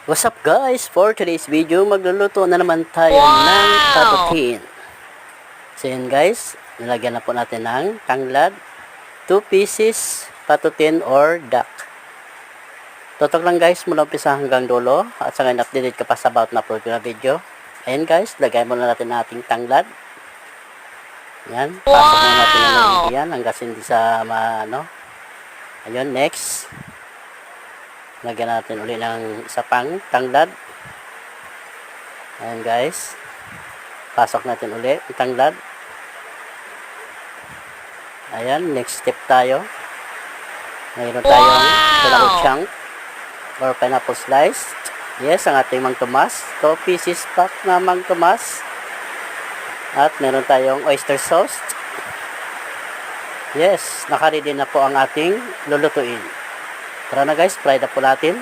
What's up guys? For today's video, magluluto na naman tayo ng patutin. So yun guys, nilagyan na po natin ng tanglad, 2 pieces, patutin or duck. Tutok lang guys mula umpisa hanggang dulo at sa ngayon updated ka pa sa about na upload ko na video. Ayan guys, lagay muna natin ang ating tanglad. Yan, pasok muna natin ang yan hanggang hindi sa Ayun, next. Lagyan natin ulit ng isa pang tanglad. Ayan guys. Pasok natin ulit ang tanglad. Ayan, next step tayo. Mayroon tayong tulao chunk or pineapple slice. Yes, ang ating Mang Tomas. 2 pieces pack na Mang Tomas. At meron tayong oyster sauce. Yes, nakaready na po ang ating lulutuin. Tara na guys, fry na po natin.